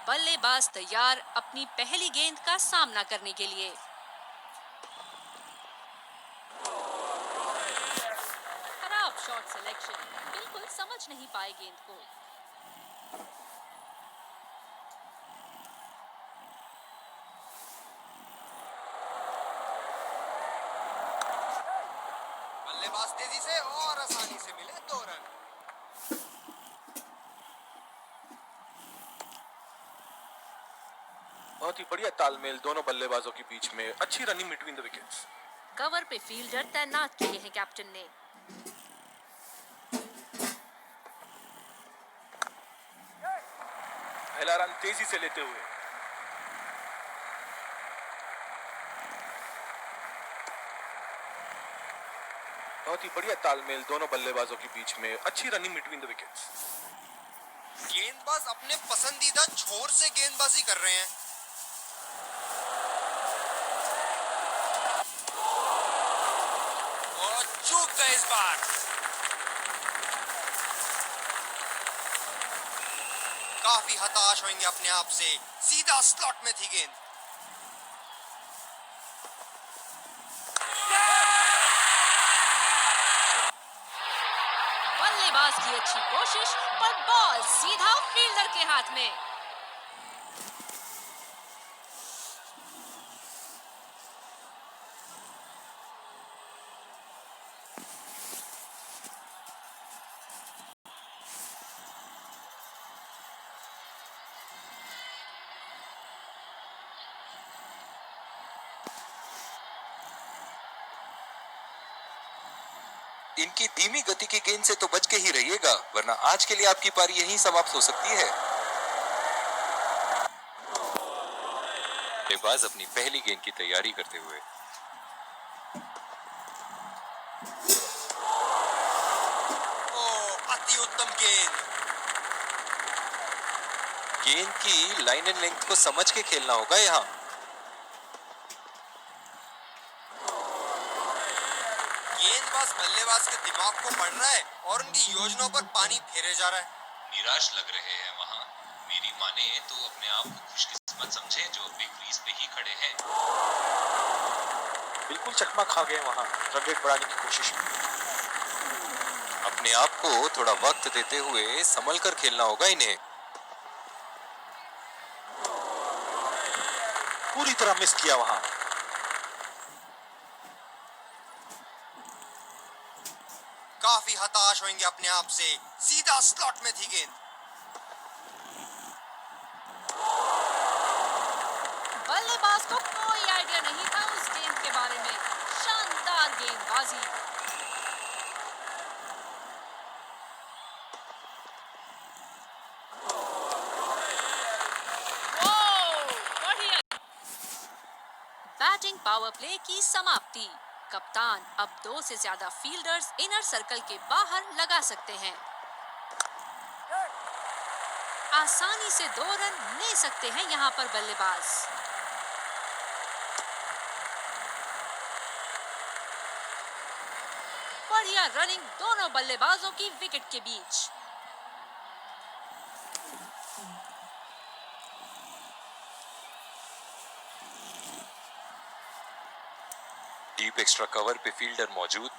बल्लेबाज तैयार अपनी पहली गेंद का सामना करने के लिए। खराब शॉट सिलेक्शन, बिल्कुल समझ नहीं पाए गेंद को। बल्लेबाज तेजी से और आसानी से मिले 2 रन। बहुत ही बढ़िया तालमेल दोनों बल्लेबाजों के बीच में, अच्छी running between the wickets. Cover पे फील्डर तैनात किए हैं कैप्टन ने। पहला रन तेजी से लेते हुए बहुत ही बढ़िया तालमेल दोनों बल्लेबाजों के बीच में, अच्छी रनिंग बिटवीन द विकेट्स। गेंदबाज अपने पसंदीदा छोर से गेंदबाजी कर रहे हैं। और चूक गए इस बार। काफी हताश होंगे अपने आप से, सीधा स्लॉट में थी गेंद। बल्लेबाज की अच्छी कोशिश, पर बॉल सीधा फील्डर के हाथ में। इनकी धीमी गति की गेंद से तो बच के ही रहिएगा, वरना आज के लिए आपकी पारी यहीं समाप्त हो सकती है। बल्लेबाज अपनी पहली गेंद की तैयारी करते हुए अति उत्तम गेंद। गेंद की लाइन एंड लेंथ को समझ के खेलना होगा यहाँ। गेंदबाज बल्लेबाज के दिमाग को पढ़ रहा है और उनकी योजनाओं पर पानी फेरे जा रहा है। निराश लग रहे हैं वहाँ। मेरी माने तो अपने आप को खुशकिस्मत समझे जो अभी क्रीज पे ही खड़े हैं। बिल्कुल चकमा खा गए वहां रन रेट बढ़ाने की कोशिश में। अपने आप को थोड़ा वक्त देते हुए संभल कर खेलना होगा इन्हें। पूरी तरह मिस किया वहां। काफी हताश होंगे अपने आप से, सीधा स्लॉट में थी गेंद। बल्लेबाज को कोई आइडिया नहीं था उस गेंद के बारे में। शानदार गेंदबाजी। बढ़िया। बैटिंग पावर प्ले की समाप्ति। कप्तान अब 2 से ज्यादा फील्डर्स इनर सर्कल के बाहर लगा सकते हैं। आसानी से 2 रन ले सकते हैं यहां पर बल्लेबाज। बढ़िया रनिंग दोनों बल्लेबाजों की विकेट के बीच। डीप एक्स्ट्रा कवर पे फील्डर मौजूद।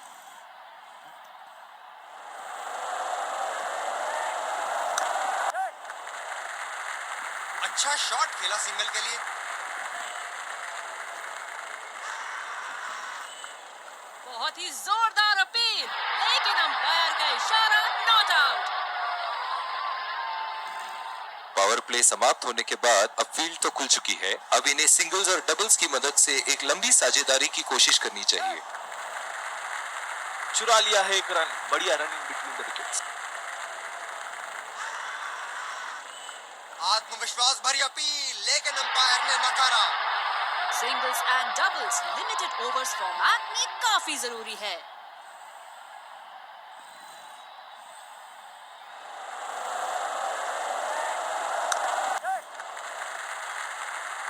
अच्छा शॉट खेला सिंगल के लिए। बहुत ही जोरदार अपील, लेकिन अंपायर का इशारा नॉट आउट। पावर प्ले समाप्त होने के बाद अब फील्ड तो खुल चुकी है। अब इन्हें सिंगल्स और डबल्स की मदद से एक लंबी साझेदारी की कोशिश करनी चाहिए। चुरा लिया है एक रन, बढ़िया रनिंग बिटवीन द विकेट्स। आत्मविश्वास भरी अपील, लेकिन अंपायर ने नकारा। Singles and doubles limited overs format में काफी जरूरी है।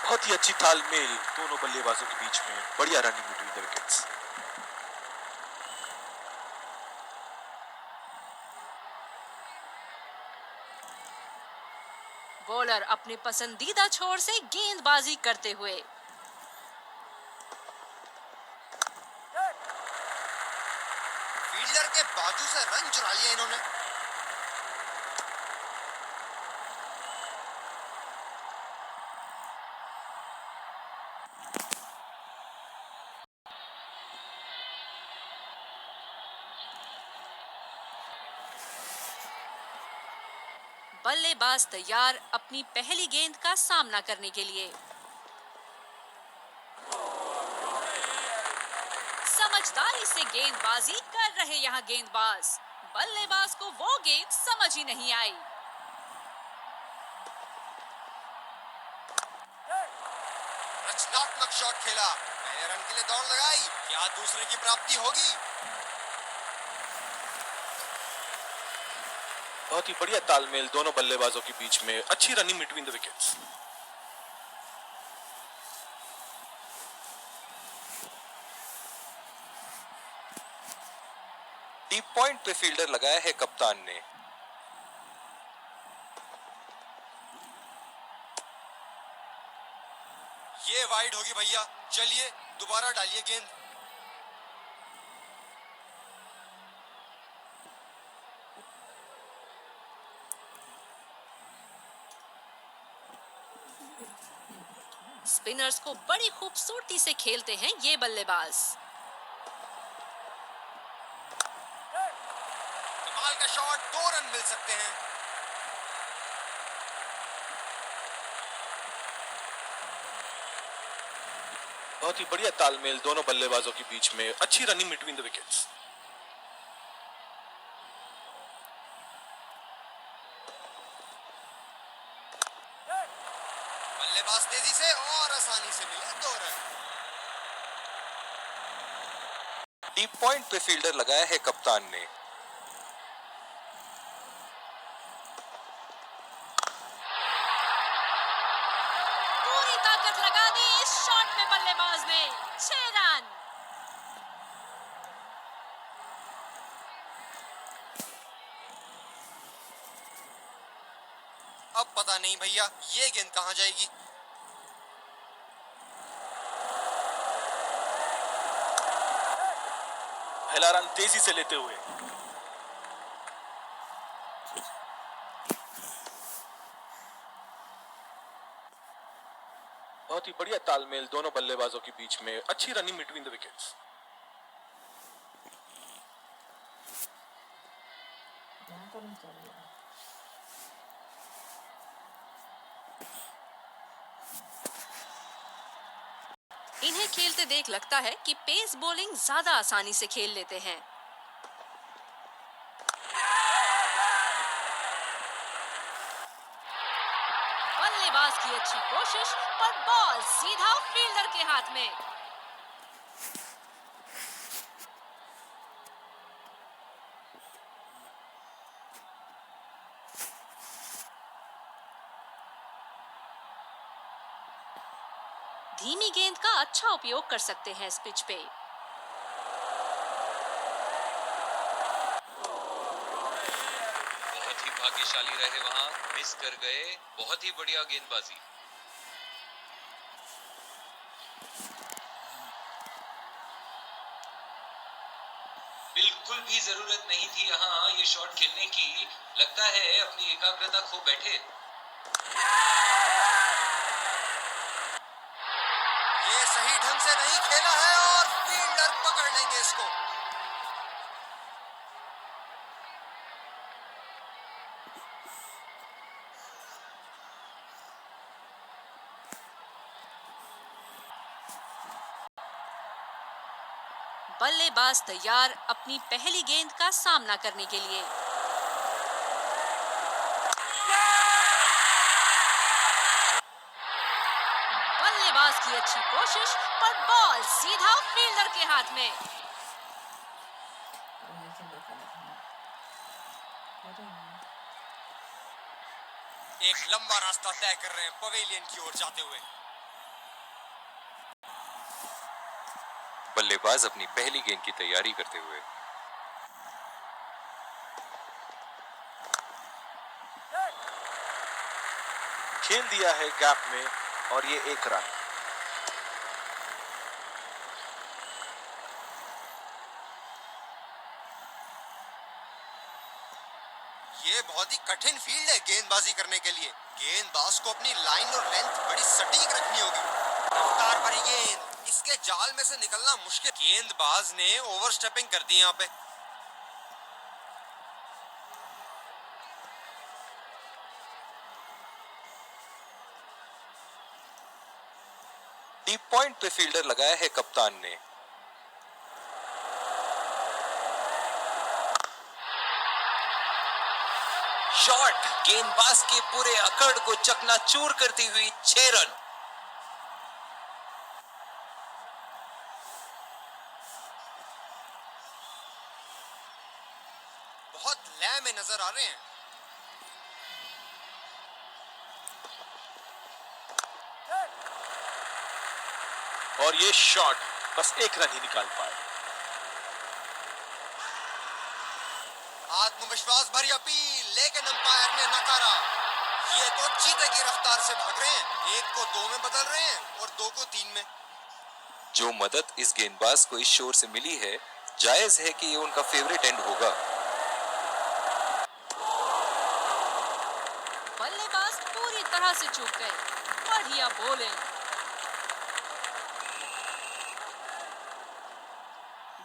बहुत ही अच्छी तालमेल दोनों बल्लेबाजों के बीच में, बढ़िया running between the wickets. Bowler अपने पसंदीदा छोर से गेंदबाजी करते हुए फील्डर के बाजू से रन चुरा लिया इन्होंने। बल्लेबाज तैयार अपनी पहली गेंद का सामना करने के लिए। समझदारी से गेंदबाजी कर रहे यहाँ गेंदबाज। बल्लेबाज को वो गेंद समझ ही नहीं आई। रचनात्मक शॉट खेला, पहले रन के लिए दौड़ लगाई, क्या दूसरे की प्राप्ति होगी? बहुत ही बढ़िया तालमेल दोनों बल्लेबाजों के बीच में, अच्छी running between the wickets. Deep point पे फील्डर लगाया है कप्तान ने। ये वाइड होगी भैया, चलिए दोबारा डालिए गेंद। स्पिनर्स को बड़ी खूबसूरती से खेलते हैं ये बल्लेबाज। कमाल का शॉट, 2 रन मिल सकते हैं। बहुत ही बढ़िया तालमेल दोनों बल्लेबाजों के बीच में, अच्छी रनिंग बिटवीन द विकेट्स। बल्लेबाज तेजी से और आसानी से मिले 2 रन। डीप पॉइंट पे फील्डर लगाया है कप्तान ने। पूरी ताकत लगा दी इस शॉट में बल्लेबाज ने। 6 रन। अब पता नहीं भैया ये गेंद कहां जाएगी। पहला रन तेजी से लेते हुए बहुत ही बढ़िया तालमेल दोनों बल्लेबाजों के बीच में, अच्छी रनिंग बिटवीन द विकेट्स। इन्हें खेलते देख लगता है कि पेस बॉलिंग ज्यादा आसानी से खेल लेते हैं। बल्लेबाज की अच्छी कोशिश पर बॉल सीधा फील्डर के हाथ में। धीमी गेंद का अच्छा उपयोग कर सकते हैं इस पिच पे। बहुत ही भाग्यशाली रहे वहां, मिस कर गए। बहुत ही बढ़िया गेंदबाजी। बिल्कुल भी जरूरत नहीं थी यहाँ ये शॉट खेलने की। लगता है अपनी एकाग्रता खो बैठे। ये सही ढंग से नहीं खेला है और फील्डर पकड़ लेंगे इसको। बल्लेबाज तैयार अपनी पहली गेंद का सामना करने के लिए। बल्लेबाज की अच्छी कोशिश, पर बॉल सीधा फील्डर के हाथ में। एक लंबा रास्ता तय कर रहे हैं पवेलियन की ओर जाते हुए। बल्लेबाज अपनी पहली गेंद की तैयारी करते हुए। खेल दिया है गैप में और ये 1 रन। ये बहुत ही कठिन फील्ड है गेंदबाजी करने के लिए। गेंदबाज को अपनी लाइन और लेंथ बड़ी सटीक रखनी होगी। रफ्तार भरी गेंद, इसके जाल में से निकलना मुश्किल। गेंदबाज ने ओवरस्टेपिंग कर दी यहाँ पे। डीप पॉइंट पे फील्डर लगाया है कप्तान ने। शॉट गेंदबाज के पूरे अकड़ को चकनाचूर करती हुई 6 रन। बहुत लय में नजर आ रहे हैं। और ये शॉट बस 1 रन ही निकाल पाए। आत्मविश्वास भरी अपील, लेकिन अंपायर ने नकारा। ये तो चीते की रफ्तार से भाग रहे हैं। 1 को 2 में बदल रहे हैं और 2 को 3 में। जो मदद इस गेंदबाज को इस शोर से मिली है, जायज है कि ये उनका फेवरेट एंड होगा। बल्लेबाज पूरी तरह से चूक गए। बढ़िया बॉलिंग।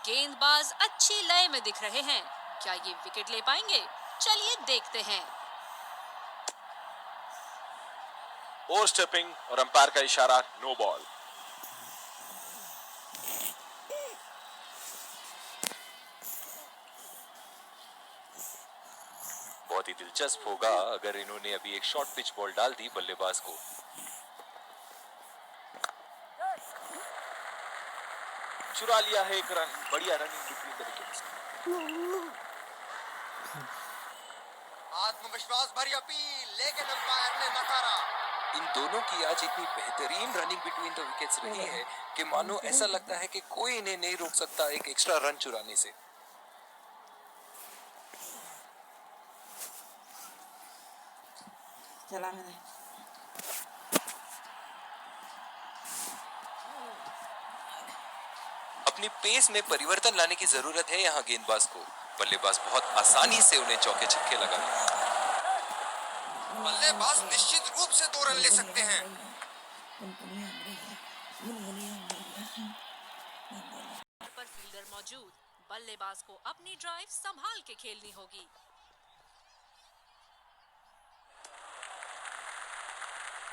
गेंदबाज अच्छी लय में दिख रहे हैं। क्या ये विकेट ले पाएंगे? चलिए देखते हैं। ओवर स्टेपिंग और अंपायर का इशारा, नो बॉल। बहुत ही दिलचस्प होगा अगर इन्होंने अभी एक शॉर्ट पिच बॉल डाल दी बल्लेबाज को। चुरा लिया है 1 रन। बढ़िया रनिंग बिटवीन द विकेट्स। आत्मविश्वास भरी अपील, लेकिन अंपायर ने नकारा। इन दोनों की आज इतनी बेहतरीन रनिंग बिटवीन द विकेट्स रही है कि मानो ऐसा लगता है कि कोई इन्हें नहीं रोक सकता एक एक्स्ट्रा रन चुराने से। चला मैंने। अपनी पेस में परिवर्तन लाने की जरूरत है यहाँ गेंदबाज को। बल्लेबाज बहुत आसानी से उन्हें चौके छक्के लगा लेते हैं। बल्लेबाज निश्चित रूप से 2 रन ले सकते हैं। पर फील्डर मौजूद, बल्लेबाज को अपनी ड्राइव संभाल के खेलनी होगी।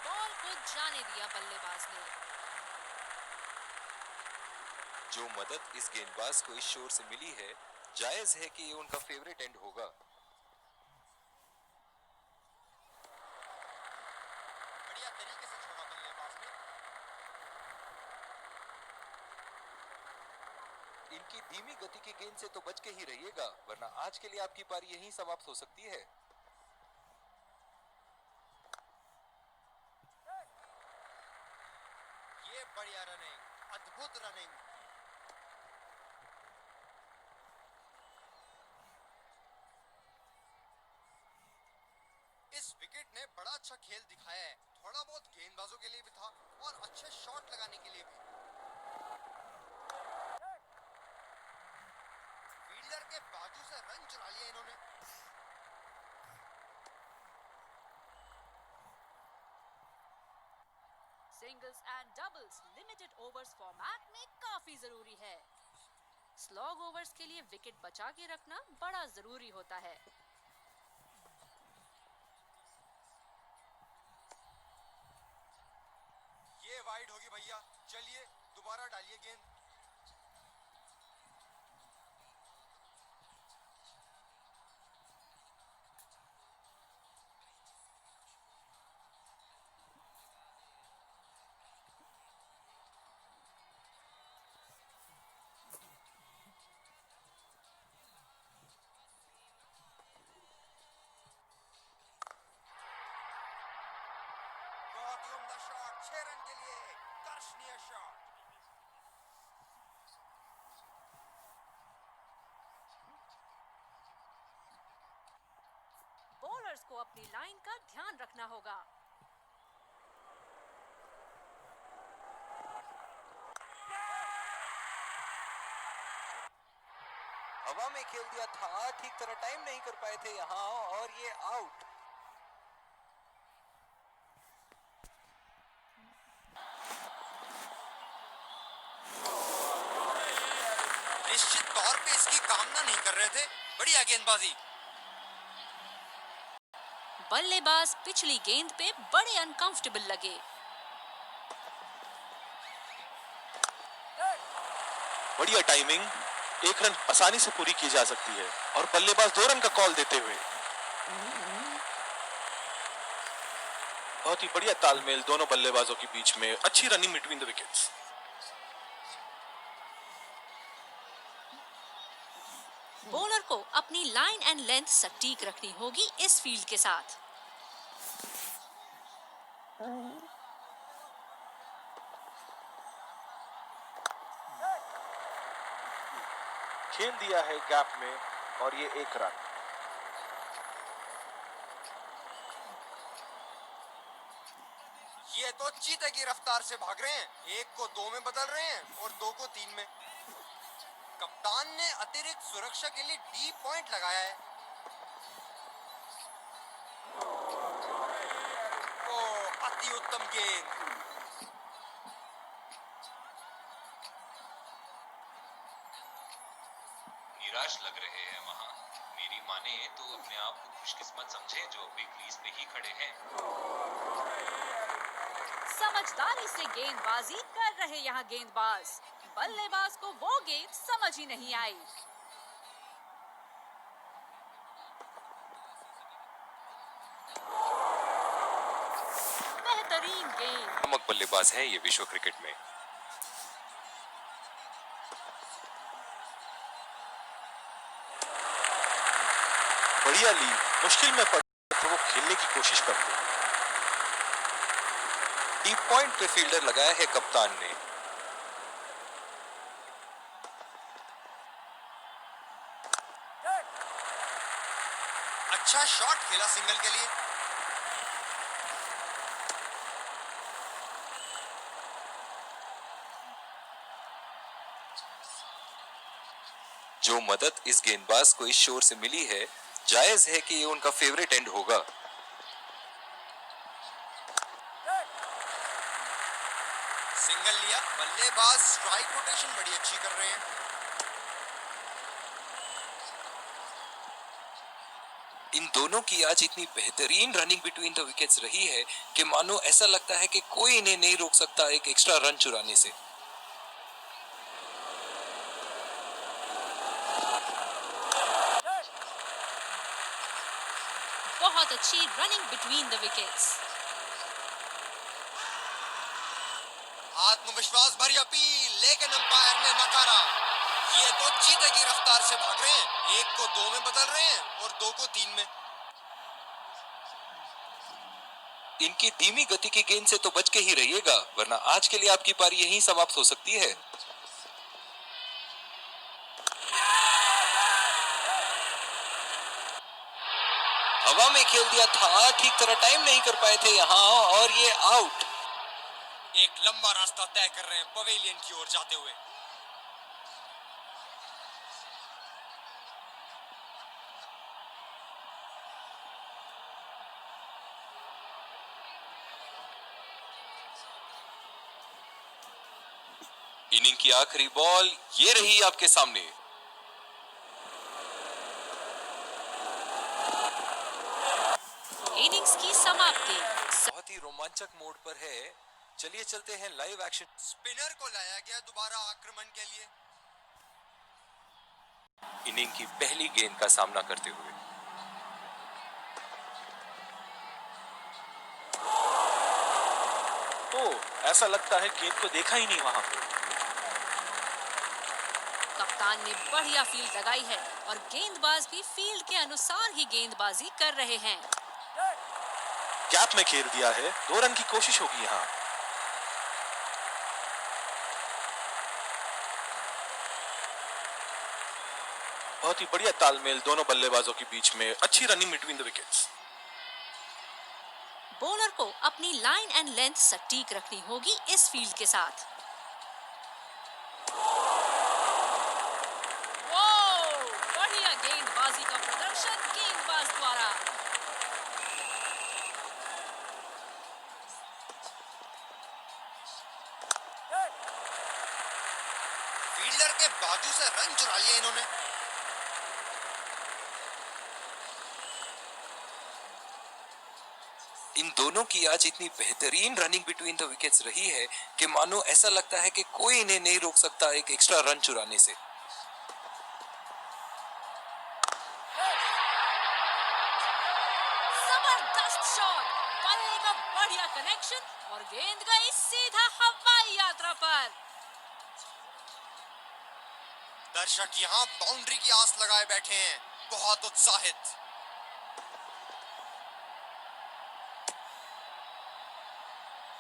बॉल को जाने दिया बल्लेबाज ने। जो मदद इस गेंदबाज को इस शोर से मिली है, जायज है कि ये उनका फेवरेट एंड होगा। बढ़िया तरीके से छोड़ा बल्लेबाज ने। इनकी धीमी गति की गेंद से तो बच के ही रहिएगा, वरना आज के लिए आपकी पारी यहीं समाप्त हो सकती है। ये बढ़िया रनिंग, अद्भुत रनिंग। इस विकेट ने बड़ा अच्छा खेल दिखाया है। थोड़ा बहुत गेंदबाजों के लिए भी था और अच्छे शॉट लगाने के लिए भी। फील्डर के बाजू से रन चुरा लिया इन्होंने। Singles and doubles limited overs format में काफी जरूरी है। स्लॉग ओवर्स के लिए विकेट बचा के रखना बड़ा जरूरी होता है। ये वाइड होगी भैया। चलिए दोबारा डालिए गेंद। बहुत ही उम्दा शॉट, 6 रन के लिए दर्शनीय शॉट। बॉलर्स को अपनी लाइन का ध्यान रखना होगा। हवा में खेल दिया था, ठीक तरह टाइम नहीं कर पाए थे यहाँ और ये आउट। निश्चित तौर पे इसकी कामना नहीं कर रहे थे, बढ़िया गेंदबाजी। बल्लेबाज पिछली गेंद पे बड़े अनकंफर्टेबल लगे। बढ़िया टाइमिंग, एक रन आसानी से पूरी की जा सकती है और बल्लेबाज 2 रन का कॉल देते हुए बहुत ही बढ़िया तालमेल दोनों बल्लेबाजों के बीच में, अच्छी running between the wickets. Bowler को अपनी लाइन एंड लेंथ सटीक रखनी होगी इस फील्ड के साथ। खेल दिया है गैप में और ये 1 रन। ये तो चीते की रफ्तार से भाग रहे हैं, 1 को 2 में बदल रहे हैं और 2 को 3 में। कप्तान ने अतिरिक्त सुरक्षा के लिए डीप पॉइंट लगाया है। ओ, अति उत्तम गेंद। निराश लग रहे हैं वहां। मेरी माने तो अपने आप को खुशकिस्मत समझे जो अभी क्रीज पे ही खड़े हैं। समझदारी से गेंदबाजी कर रहे यहाँ गेंदबाज। बल्लेबाज को वो गेंद समझ ही नहीं आई। बेहतरीन गेंद। प्रमुख बल्लेबाज है ये विश्व क्रिकेट में। बढ़िया लीड, मुश्किल में पड़े तो वो खेलने की कोशिश करते हैं। डीप पॉइंट पे फील्डर लगाया है कप्तान ने। अच्छा शॉट खेला सिंगल के लिए। जो मदद इस गेंदबाज को इस शोर से मिली है, जायज है कि ये उनका फेवरेट एंड होगा। सिंगल लिया, बल्लेबाज स्ट्राइक रोटेशन बड़ी अच्छी कर रहे हैं। इन दोनों की आज इतनी बेहतरीन रनिंग बिटवीन द विकेट्स रही है कि मानो ऐसा लगता है कि कोई इन्हें नहीं रोक सकता एक एक्स्ट्रा रन चुराने से। बहुत अच्छी रनिंग बिटवीन द विकेट्स। आत्मविश्वास भरी अपील, लेकिन अंपायर ने नकारा। ये तो चीते की रफ्तार से भाग रहे हैं, 1 को 2 में बदल रहे हैं और 2 को 3 में। इनकी धीमी गति की गेंद से तो बच के ही रहिएगा, वरना आज के लिए आपकी पारी यहीं समाप्त हो सकती है। हवा में खेल दिया था, ठीक तरह टाइम नहीं कर पाए थे यहाँ और ये आउट। एक लंबा रास्ता तय कर रहे हैं पवेलियन की ओर जाते हुए। इनिंग की आखिरी बॉल ये रही आपके सामने। इनिंग्स की समाप्ति। बहुत ही रोमांचक मोड पर है। चलिए चलते हैं लाइव एक्शन। स्पिनर को लाया गया दोबारा आक्रमण के लिए। इनिंग की पहली गेंद का सामना करते हुए तो ऐसा लगता है गेंद को देखा ही नहीं वहां पे। कप्तान ने बढ़िया फील्ड लगाई है और गेंदबाज भी फील्ड के अनुसार ही गेंदबाजी कर रहे हैं। गैप में खेल दिया है। 2 रन की कोशिश होगी यहाँ। बहुत ही बढ़िया तालमेल दोनों बल्लेबाजों के बीच में। अच्छी running between the wickets. Bowler को अपनी लाइन एंड लेंथ सटीक रखनी होगी इस फील्ड के साथ। बढ़िया गेंदबाजी का प्रदर्शन गेंदबाज द्वारा। फील्डर के बाजू से रन चुरा लिया इन्होंने। इन दोनों की आज इतनी बेहतरीन रनिंग बिटवीन द विकेट्स रही है कि मानो ऐसा लगता है कि कोई इन्हें नहीं रोक सकता एक एक्स्ट्रा रन चुराने से। जबरदस्त शॉट, बल्ले का बढ़िया कनेक्शन और गेंद गई सीधा हवाई यात्रा पर। दर्शक यहाँ बाउंड्री की आस लगाए बैठे हैं, बहुत उत्साहित।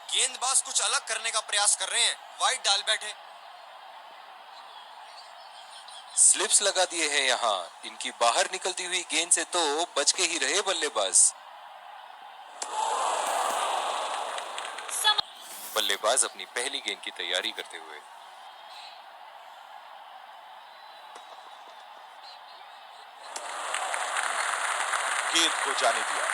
गेंदबाज कुछ अलग करने का प्रयास कर रहे हैं, वाइड डाल बैठे। स्लिप्स लगा दिए हैं यहाँ। इनकी बाहर निकलती हुई गेंद से तो बच के ही रहे बल्लेबाज। बल्लेबाज अपनी पहली गेंद की तैयारी करते हुए। गेंद को जाने दिया।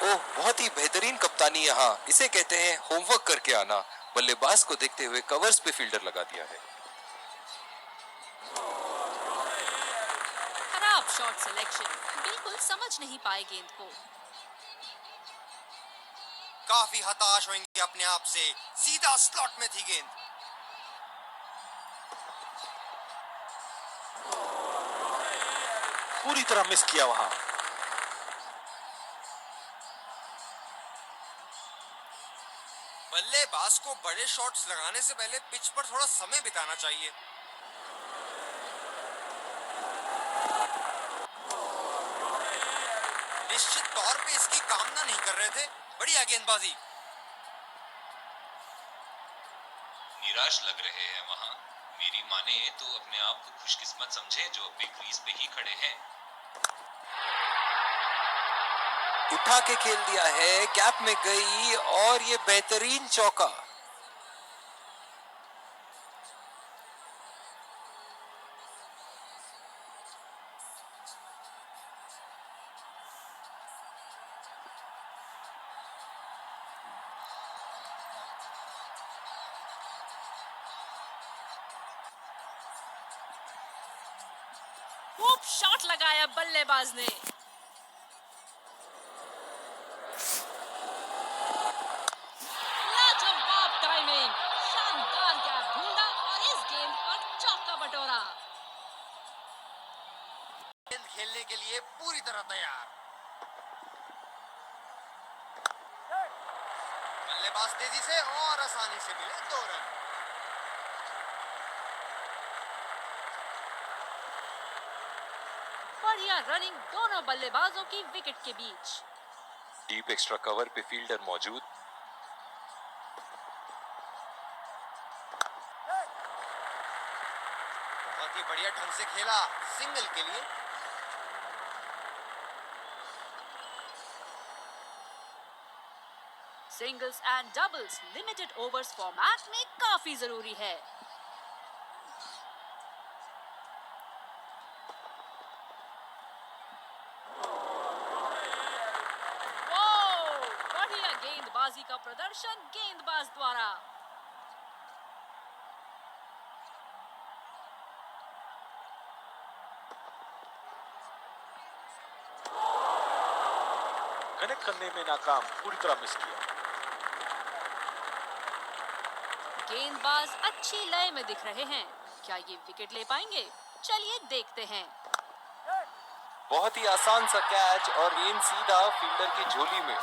ओह, बहुत ही बेहतरीन कप्तानी यहाँ। इसे कहते हैं होमवर्क करके आना। बल्लेबाज को देखते हुए कवर्स पे फील्डर लगा दिया है। खराब शॉट सिलेक्शन, बिल्कुल समझ नहीं पाए गेंद को। काफी हताश होंगे अपने आप से, सीधा स्लॉट में थी गेंद। पूरी तरह मिस किया वहां। बल्लेबाज को बड़े शॉट्स लगाने से पहले पिच पर थोड़ा समय बिताना चाहिए। निश्चित तौर पे इसकी कामना नहीं कर रहे थे। बढ़िया गेंदबाजी। निराश लग रहे हैं वहां। मेरी माने तो अपने आप को खुशकिस्मत समझे जो अभी क्रीज पे ही खड़े हैं। उठा के खेल दिया है, गैप में गई और ये बेहतरीन चौका। खूब शॉट लगाया बल्लेबाज ने। लाजवाब टाइमिंग, शानदार गैप ढूंढा और इस गेंद पर चौका बटोरा। गेंद खेलने के लिए पूरी तरह तैयार। बल्लेबाज तेजी से और आसानी से मिले 2 रन। बढ़िया रनिंग दोनों बल्लेबाजों की विकेट के बीच। डीप एक्स्ट्रा कवर पे फील्डर मौजूद। बहुत ही बढ़िया ढंग से खेला, सिंगल के लिए। Singles and doubles limited overs format में काफी जरूरी है। बढ़िया गेंदबाजी का प्रदर्शन गेंदबाज द्वारा। कनेक्ट करने में नाकाम, पूरी तरह मिस किया। गेंदबाज अच्छी लय में दिख रहे हैं। क्या ये विकेट ले पाएंगे? चलिए देखते हैं। बहुत ही आसान सा कैच और गेंद सीधा फील्डर की झोली में।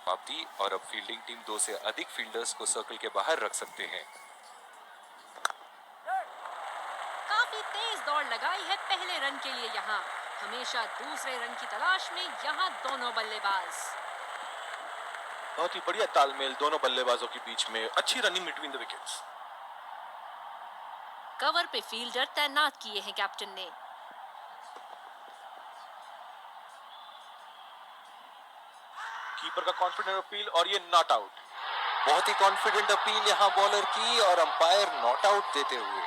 समाप्ति और अब फील्डिंग टीम 2 से अधिक फील्डर्स को सर्कल के बाहर रख सकते हैं। काफी तेज दौड़ लगाई है पहले रन के लिए यहाँ। हमेशा दूसरे रन की तलाश में यहाँ दोनों बल्लेबाज। बहुत ही बढ़िया तालमेल दोनों बल्लेबाजों के बीच में, अच्छी running between the wickets. Cover पे फील्डर तैनात किए हैं कैप्टन ने। कीपर का कॉन्फिडेंट अपील और ये नॉट आउट। बहुत ही कॉन्फिडेंट अपील यहां बॉलर की और अंपायर नॉट आउट देते हुए।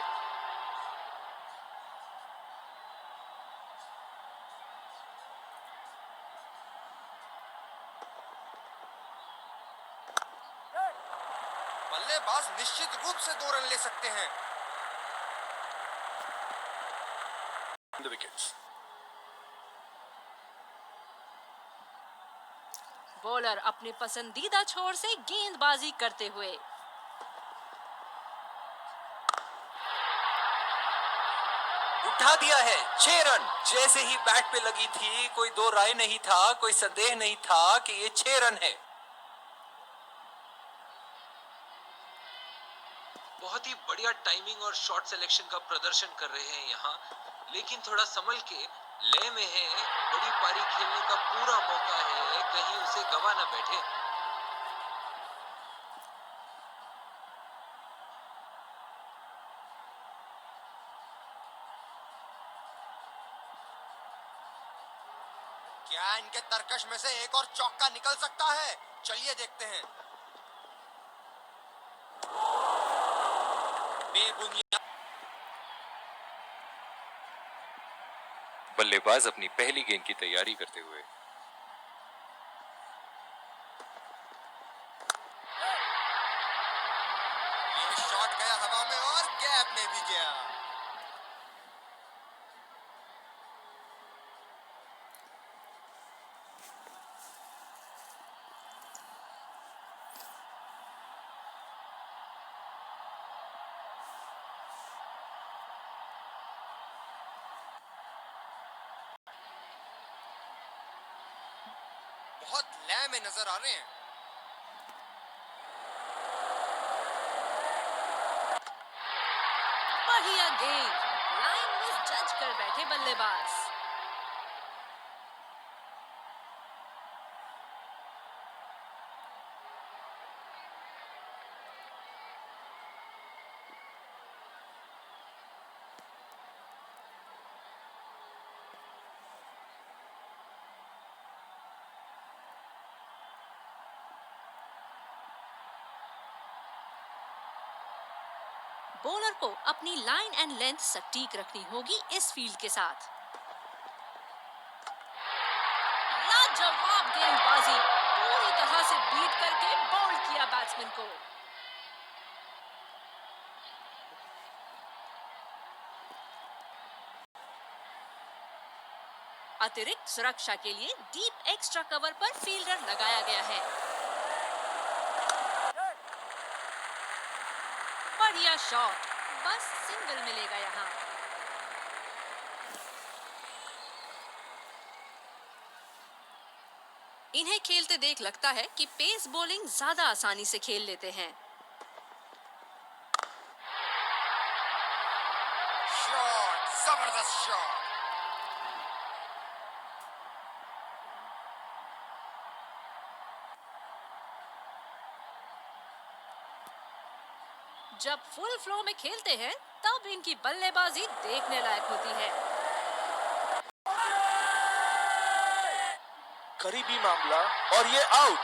बल्लेबाज निश्चित रूप से 2 रन ले सकते हैं। The wickets. बॉलर अपने पसंदीदा छोर से गेंदबाजी करते हुए। उठा दिया है 6 रन। जैसे ही बैट पे लगी थी कोई दो राय नहीं था, कोई संदेह नहीं था कि ये 6 रन है। बहुत ही बढ़िया टाइमिंग और शॉट सिलेक्शन का प्रदर्शन कर रहे हैं यहाँ, लेकिन थोड़ा संभल के लय में है। बड़ी पारी खेलने का पूरा मौका है, कहीं उसे गवा ना बैठे। क्या इनके तरकश में से एक और चौका निकल सकता है? चलिए देखते हैं। बेबुनियाद बल्लेबाज अपनी पहली गेंद की तैयारी करते हुए। ये शॉट गया हवा में और गैप में भी गया। बहुत लय में नजर आ रहे हैं। बढ़िया गेंद, लाइन मिस जज कर बैठे बल्लेबाज। बॉलर को अपनी लाइन एंड लेंथ सटीक रखनी होगी इस फील्ड के साथ। लाजवाब गेंदबाजी, पूरी तरह से बीट करके बोल्ड किया बैट्समैन को। अतिरिक्त सुरक्षा के लिए डीप एक्स्ट्रा कवर पर फील्डर लगाया गया है। बढ़िया शॉट, बस सिंगल मिलेगा यहाँ। इन्हें खेलते देख लगता है कि पेस बॉलिंग ज्यादा आसानी से खेल लेते हैं। शॉट, जबरदस्त शॉट। जब फुल फ्लो में खेलते हैं तब इनकी बल्लेबाजी देखने लायक होती है। करीबी मामला और ये आउट।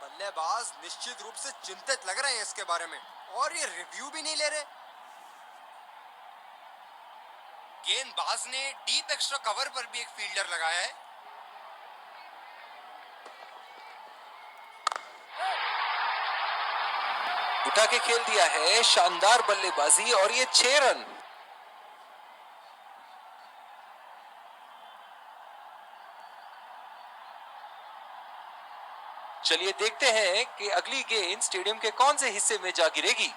बल्लेबाज निश्चित रूप से चिंतित लग रहे हैं इसके बारे में, और ये रिव्यू भी नहीं ले रहे। गेंदबाज ने डीप एक्स्ट्रा कवर पर भी एक फील्डर लगाया है। उठा के खेल दिया है, शानदार बल्लेबाजी और ये 6 रन। चलिए देखते हैं कि अगली गेंद स्टेडियम के कौन से हिस्से में जा गिरेगी।